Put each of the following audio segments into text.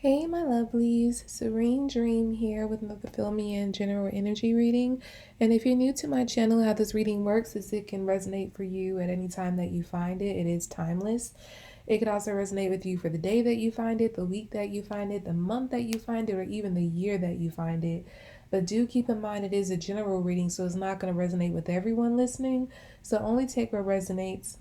Hey, my lovelies, Serene Dream here with another Fill Me In general energy reading. And if you're new to my channel, how this reading works is it can resonate for you at any time that you find it. It is timeless. It could also resonate with you for the day that you find it, the week that you find it, the month that you find it, or even the year that you find it. But do keep in mind it is a general reading, so it's not going to resonate with everyone listening. So only take what resonates.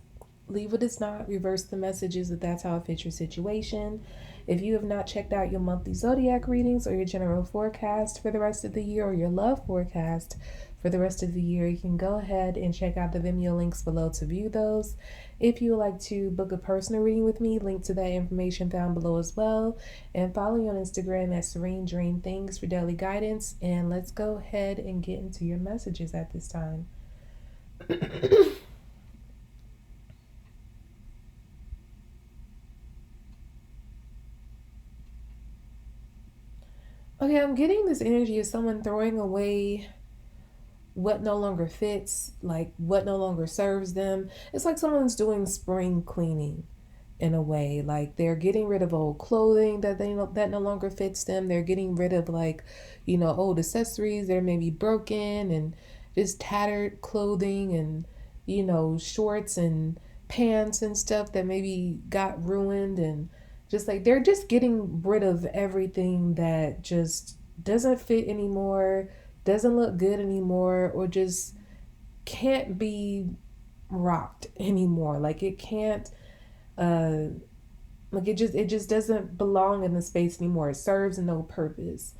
Leave what is not, reverse the messages if that's how it fits your situation. If you have not checked out your monthly Zodiac readings or your general forecast for the rest of the year or your love forecast for the rest of the year, you can go ahead and check out the Vimeo links below to view those. If you would like to book a personal reading with me, link to that information found below as well. And follow me on Instagram at Serene Dream Things for daily guidance. And let's go ahead and get into your messages at this time. Okay, I'm getting this energy of someone throwing away what no longer fits, like what no longer serves them. It's like someone's doing spring cleaning in a way. Like they're getting rid of old clothing that no longer fits them. They're getting rid of old accessories that are maybe broken and just tattered clothing and shorts and pants and stuff that maybe got ruined, and just like they're just getting rid of everything that just doesn't fit anymore, doesn't look good anymore, or just can't be rocked anymore. Like it can't uh it just doesn't belong in the space anymore. It serves no purpose.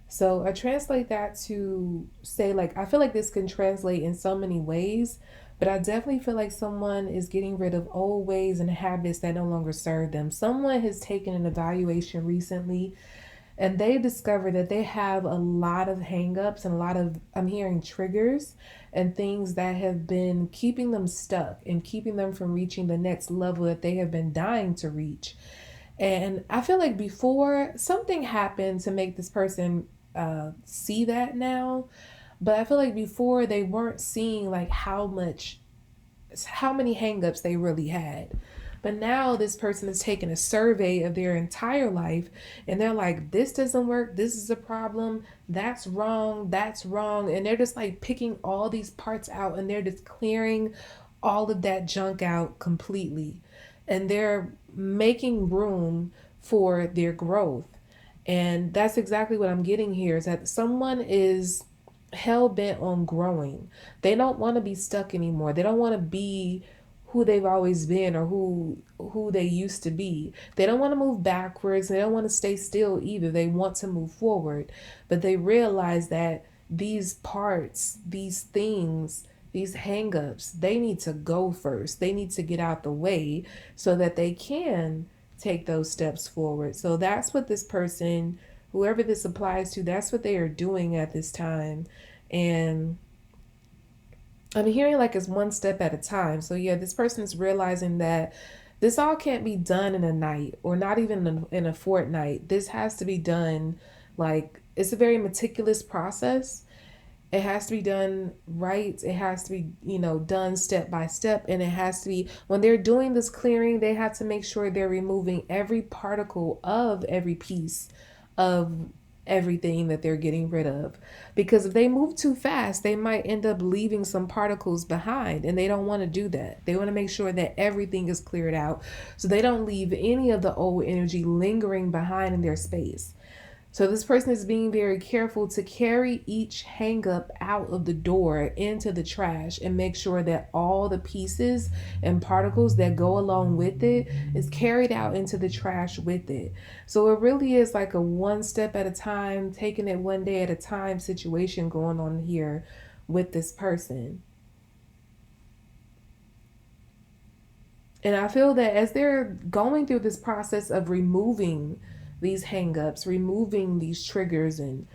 So I translate that to say, like, I feel like this can translate in so many ways, but I definitely feel like someone is getting rid of old ways and habits that no longer serve them. Someone has taken an evaluation recently and they discovered that they have a lot of hangups and a lot of, I'm hearing, triggers and things that have been keeping them stuck and keeping them from reaching the next level that they have been dying to reach. And I feel like before something happened to make this person see that now, but I feel like before they weren't seeing like how many hangups they really had. But now this person is taking a survey of their entire life and they're like, this doesn't work, this is a problem, that's wrong, that's wrong. And they're just like picking all these parts out and they're just clearing all of that junk out completely. And they're making room for their growth. And that's exactly what I'm getting here, is that someone is hell bent on growing. They don't want to be stuck anymore. They don't want to be who they've always been or who they used to be. They don't want to move backwards. They don't want to stay still either. They want to move forward. But they realize that these parts, these things, these hangups, they need to go first. They need to get out the way so that they can take those steps forward. So that's what this person, whoever this applies to, that's what they are doing at this time. And I'm hearing like it's one step at a time. So yeah, this person is realizing that this all can't be done in a night or not even in a fortnight. This has to be done, like, it's a very meticulous process. It has to be done right. It has to be, done step by step. And it has to be, when they're doing this clearing, they have to make sure they're removing every particle of every piece of everything that they're getting rid of. Because if they move too fast, they might end up leaving some particles behind. And they don't want to do that. They want to make sure that everything is cleared out so they don't leave any of the old energy lingering behind in their space. So this person is being very careful to carry each hang up out of the door into the trash and make sure that all the pieces and particles that go along with it is carried out into the trash with it. So it really is like a one step at a time, taking it one day at a time situation going on here with this person. And I feel that as they're going through this process of removing these hangups, removing these triggers and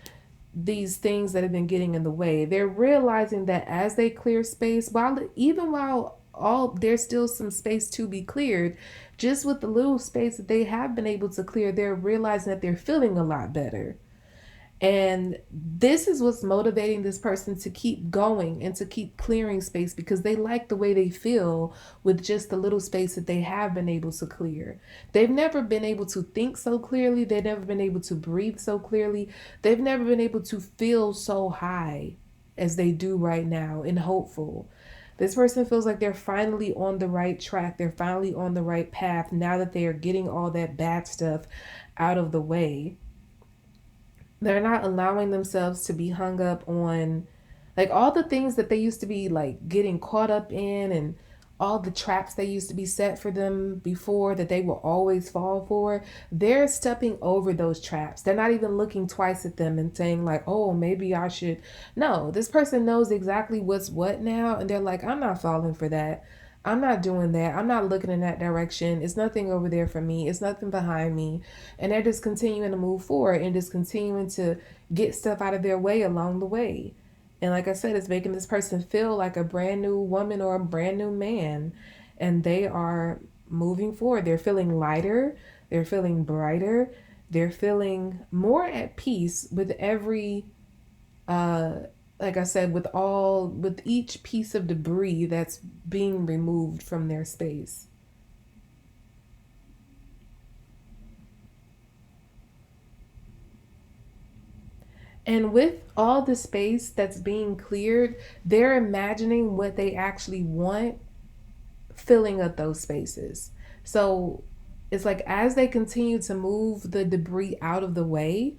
these things that have been getting in the way, they're realizing that as they clear space, while all there's still some space to be cleared, just with the little space that they have been able to clear, they're realizing that they're feeling a lot better. And this is what's motivating this person to keep going and to keep clearing space, because they like the way they feel with just the little space that they have been able to clear. They've never been able to think so clearly. They've never been able to breathe so clearly. They've never been able to feel so high as they do right now and hopeful. This person feels like they're finally on the right track. They're finally on the right path now that they are getting all that bad stuff out of the way. They're not allowing themselves to be hung up on like all the things that they used to be like getting caught up in, and all the traps they used to be set for them before that they will always fall for. They're stepping over those traps. They're not even looking twice at them and saying like, oh, maybe I should. No, this person knows exactly what's what now, and they're like, I'm not falling for that. I'm not doing that. I'm not looking in that direction. It's nothing over there for me. It's nothing behind me. And they're just continuing to move forward and just continuing to get stuff out of their way along the way. And like I said, it's making this person feel like a brand new woman or a brand new man. And they are moving forward. They're feeling lighter. They're feeling brighter. They're feeling more at peace with every uh like I said, with each piece of debris that's being removed from their space. And with all the space that's being cleared, they're imagining what they actually want filling up those spaces. So it's like as they continue to move the debris out of the way,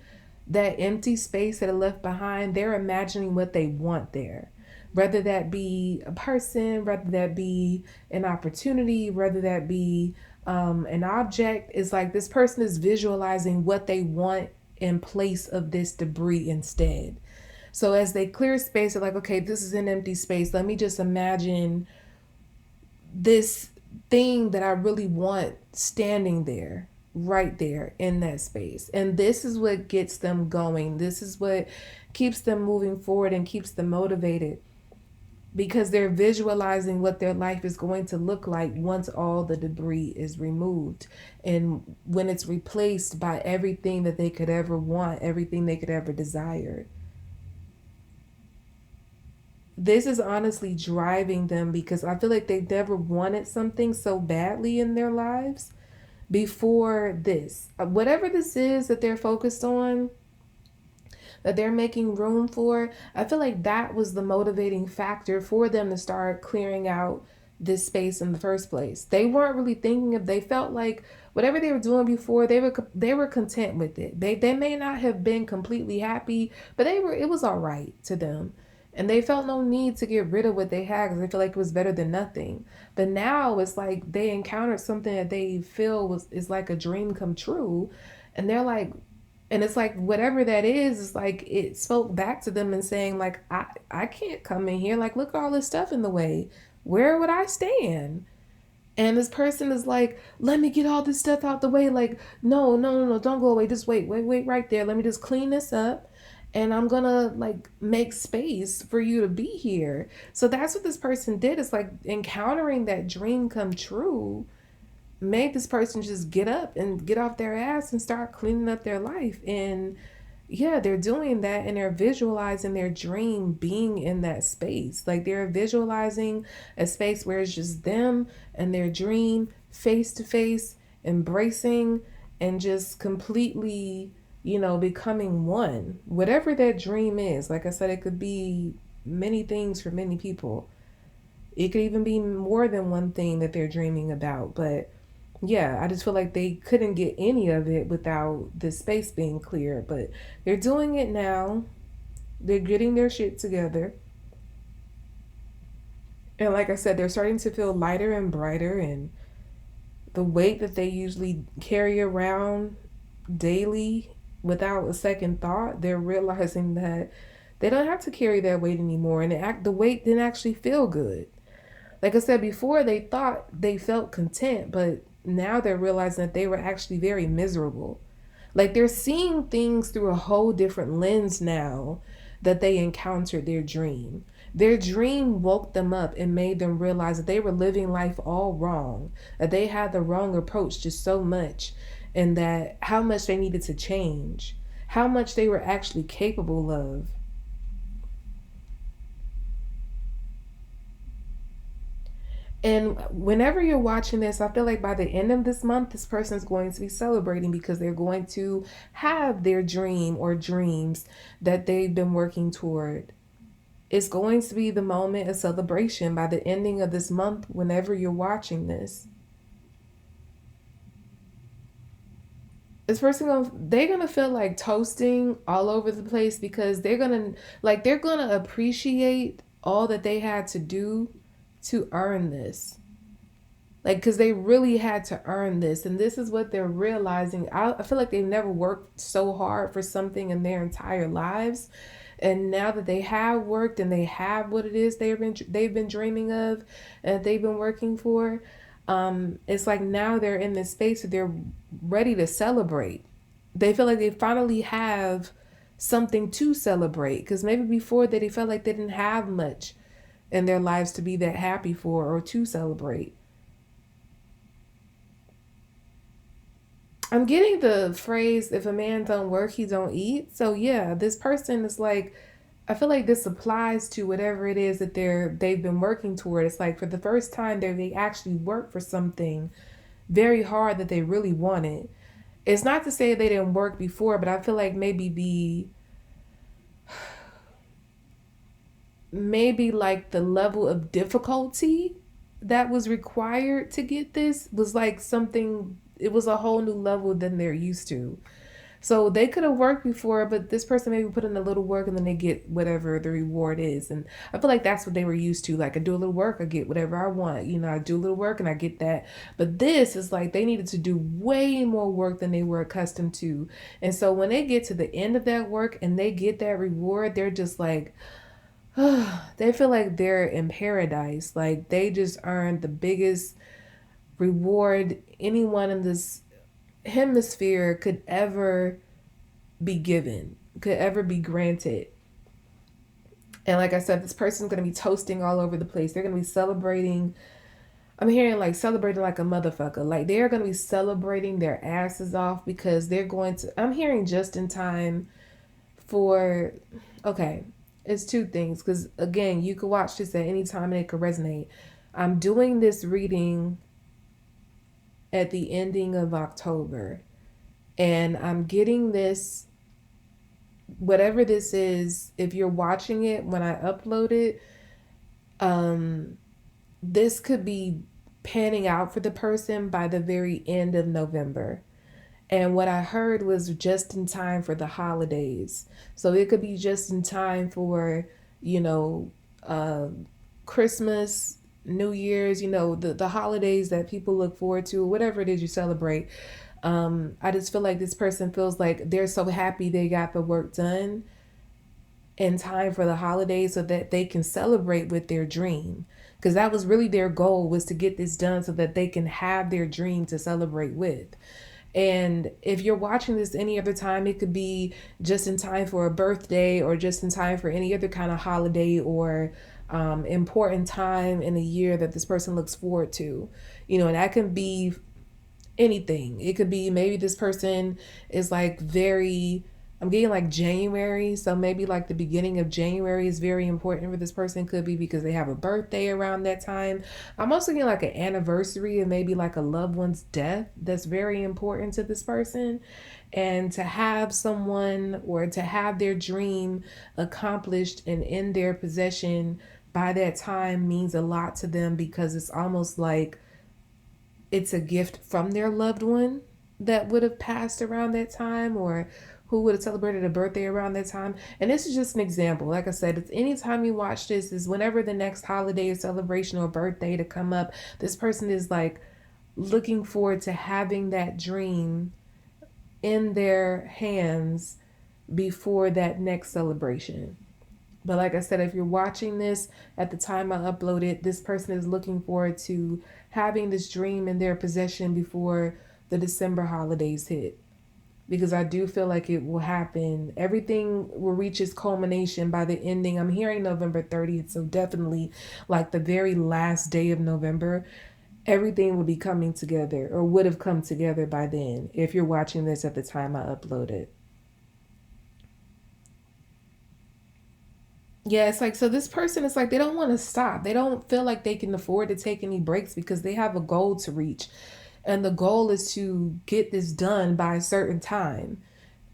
that empty space that are left behind, they're imagining what they want there. Whether that be a person, whether that be an opportunity, whether that be an object, it's like this person is visualizing what they want in place of this debris instead. So as they clear space, they're like, okay, this is an empty space. Let me just imagine this thing that I really want standing there, right there in that space. And this is what gets them going. This is what keeps them moving forward and keeps them motivated, because they're visualizing what their life is going to look like once all the debris is removed and when it's replaced by everything that they could ever want, everything they could ever desire. This is honestly driving them because I feel like they never wanted something so badly in their lives before this. Whatever this is that they're focused on, that they're making room for, I feel like that was the motivating factor for them to start clearing out this space in the first place. They weren't really thinking of, they felt like whatever they were doing before, they were content with it. They may not have been completely happy, but it was all right to them. And they felt no need to get rid of what they had because they feel like it was better than nothing. But now it's like they encountered something that they feel was is like a dream come true. And they're like, and it's like whatever that is like it spoke back to them and saying like I can't come in here, like look at all this stuff in the way, where would I stand? And this person is like, let me get all this stuff out the way, like no, no, no, no, don't go away, just wait, wait, wait right there, let me just clean this up, and I'm gonna like make space for you to be here. So that's what this person did. It's like encountering that dream come true made this person just get up and get off their ass and start cleaning up their life. And yeah, they're doing that and they're visualizing their dream being in that space. Like they're visualizing a space where it's just them and their dream face to face, embracing and just completely, becoming one. Whatever that dream is, like I said, it could be many things for many people. It could even be more than one thing that they're dreaming about, but yeah, I just feel like they couldn't get any of it without the space being clear, but they're doing it now. They're getting their shit together. And like I said, they're starting to feel lighter and brighter, and the weight that they usually carry around daily without a second thought, they're realizing that they don't have to carry that weight anymore, and the weight didn't actually feel good. Like I said before, they thought they felt content, but now they're realizing that they were actually very miserable. Like they're seeing things through a whole different lens now that they encountered their dream. Their dream woke them up and made them realize that they were living life all wrong, that they had the wrong approach to so much, and that how much they needed to change, how much they were actually capable of. And whenever you're watching this, I feel like by the end of this month, this person's going to be celebrating because they're going to have their dream or dreams that they've been working toward. It's going to be the moment of celebration by the ending of this month whenever you're watching this. This person they're gonna feel like toasting all over the place because they're gonna appreciate all that they had to do to earn this. Like, because they really had to earn this, and this is what they're realizing. I feel like they've never worked so hard for something in their entire lives, and now that they have worked and they have what it is they've been dreaming of and they've been working for, it's like now they're in this space where they're ready to celebrate. They feel like they finally have something to celebrate because maybe before that they felt like they didn't have much in their lives to be that happy for or to celebrate. I'm getting the phrase, if a man don't work, he don't eat. So yeah, this person is like, I feel like this applies to whatever it is that they've been working toward. It's like for the first time they actually work for something very hard that they really wanted. It's not to say they didn't work before, but I feel like maybe like the level of difficulty that was required to get this was like something, it was a whole new level than they're used to. So they could have worked before, but this person maybe put in a little work and then they get whatever the reward is. And I feel like that's what they were used to. Like, I do a little work, I get whatever I want. I do a little work and I get that. But this is like they needed to do way more work than they were accustomed to. And so when they get to the end of that work and they get that reward, they're just like, they feel like they're in paradise. Like they just earned the biggest reward anyone in this hemisphere could ever be given, could ever be granted. And like I said, this person's going to be toasting all over the place. They're going to be celebrating. I'm hearing like celebrating like a motherfucker. Like they're going to be celebrating their asses off because they're going to, I'm hearing just in time for, okay, it's two things. Because again, you could watch this at any time and it could resonate. I'm doing this reading at the ending of October. And I'm getting this, whatever this is, if you're watching it when I upload it, this could be panning out for the person by the very end of November. And what I heard was just in time for the holidays. So it could be just in time for, you know, Christmas, New Year's, the holidays that people look forward to, whatever it is you celebrate. I just feel like this person feels like they're so happy they got the work done in time for the holidays so that they can celebrate with their dream. Because that was really their goal, was to get this done so that they can have their dream to celebrate with. And if you're watching this any other time, it could be just in time for a birthday or just in time for any other kind of holiday or important time in a year that this person looks forward to. And that can be anything. It could be maybe this person is like I'm getting like January, so maybe like the beginning of January is very important for this person. Could be because they have a birthday around that time. I'm also getting like an anniversary and maybe like a loved one's death that's very important to this person. And to have someone or to have their dream accomplished and in their possession by that time means a lot to them because it's almost like it's a gift from their loved one that would have passed around that time or who would have celebrated a birthday around that time. And this is just an example. Like I said, it's anytime you watch this is whenever the next holiday or celebration or birthday to come up, this person is like looking forward to having that dream in their hands before that next celebration. But like I said, if you're watching this at the time I upload it, this person is looking forward to having this dream in their possession before the December holidays hit. Because I do feel like it will happen. Everything will reach its culmination by the ending. I'm hearing November 30th, so definitely like the very last day of November, everything will be coming together or would have come together by then if you're watching this at the time I upload it. Yeah, it's like, so this person is like, they don't want to stop. They don't feel like they can afford to take any breaks because they have a goal to reach. And the goal is to get this done by a certain time.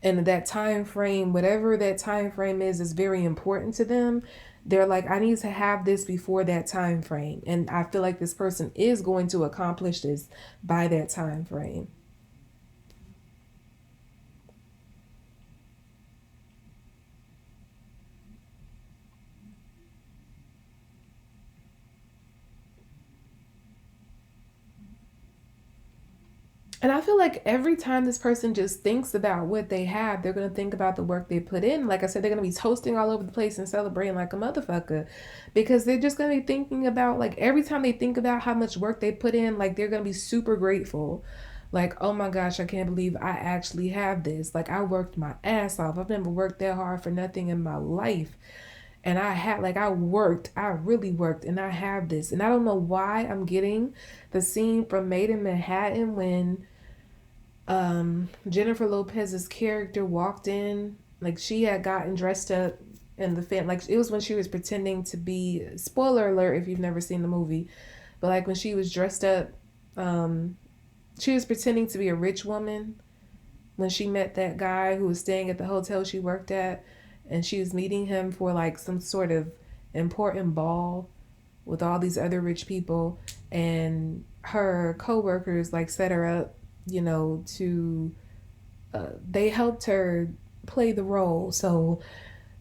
And that time frame, whatever that time frame is very important to them. They're like, I need to have this before that time frame. And I feel like this person is going to accomplish this by that time frame. And I feel like every time this person just thinks about what they have, they're going to think about the work they put in. Like I said, they're going to be toasting all over the place and celebrating like a motherfucker because they're just going to be thinking about, like, every time they think about how much work they put in, like, they're going to be super grateful. Like, oh my gosh, I can't believe I actually have this. Like, I worked my ass off. I've never worked that hard for nothing in my life. And I had, like, I really worked, and I have this. And I don't know why I'm getting the scene from Made in Manhattan when Jennifer Lopez's character walked in, like she had gotten dressed up in the fan, like it was when she was pretending to be, spoiler alert if you've never seen the movie, but like when she was dressed up, um she was pretending to be a rich woman when she met that guy who was staying at the hotel she worked at, and she was meeting him for like some sort of important ball with all these other rich people, and her coworkers like set her up, to they helped her play the role. So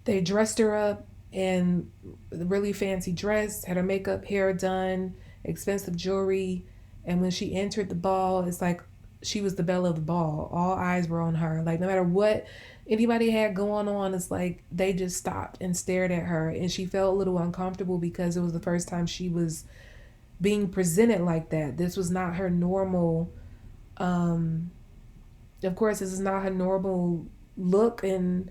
they dressed her up in a really fancy dress, had her makeup, hair done, expensive jewelry, and when she entered the ball, it's like she was the belle of the ball. All eyes were on her. Like no matter what anybody had going on, it's like they just stopped and stared at her, and she felt a little uncomfortable because it was the first time she was being presented like that. This was not her normal, um of course this is not her normal look, and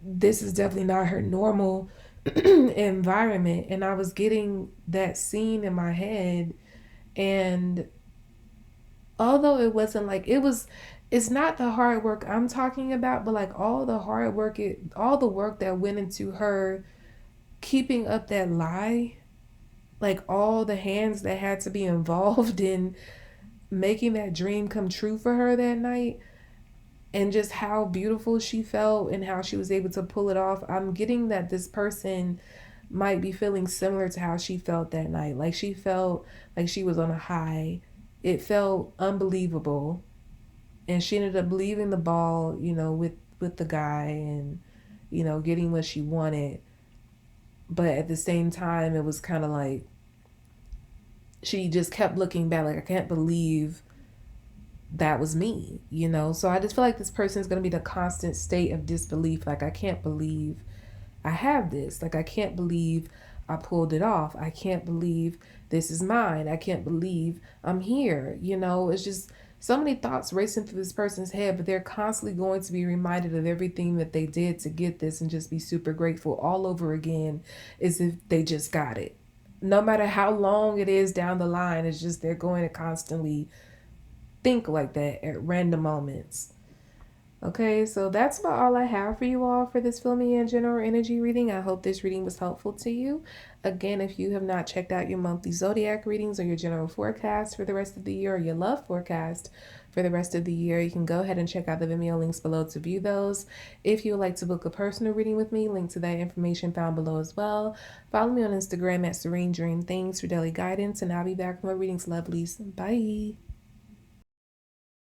this is definitely not her normal environment. And I was getting that scene in my head, and although it wasn't like it was, it's not the hard work I'm talking about, but like all the hard work, all the work that went into her keeping up that lie, like all the hands that had to be involved in making that dream come true for her that night, and just how beautiful she felt and how she was able to pull it off. I'm getting that this person might be feeling similar to how she felt that night. Like she felt like she was on a high. It felt unbelievable. And she ended up leaving the ball, with the guy, and getting what she wanted. But at the same time, it was kind of like she just kept looking back like, I can't believe that was me. So I just feel like this person is going to be the constant state of disbelief. Like, I can't believe I have this. Like, I can't believe I pulled it off. I can't believe this is mine. I can't believe I'm here. It's just so many thoughts racing through this person's head, but they're constantly going to be reminded of everything that they did to get this and just be super grateful all over again as if they just got it. No matter how long it is down the line, it's just they're going to constantly think like that at random moments. Okay, so that's about all I have for you all for this filming and general energy reading. I hope this reading was helpful to you. Again, if you have not checked out your monthly zodiac readings or your general forecast for the rest of the year, or your love forecast for the rest of the year, you can go ahead and check out the Vimeo links below to view those. If you would like to book a personal reading with me, link to that information found below as well. Follow me on Instagram at Serene Dream Things for daily guidance, and I'll be back with more readings, lovelies. Bye.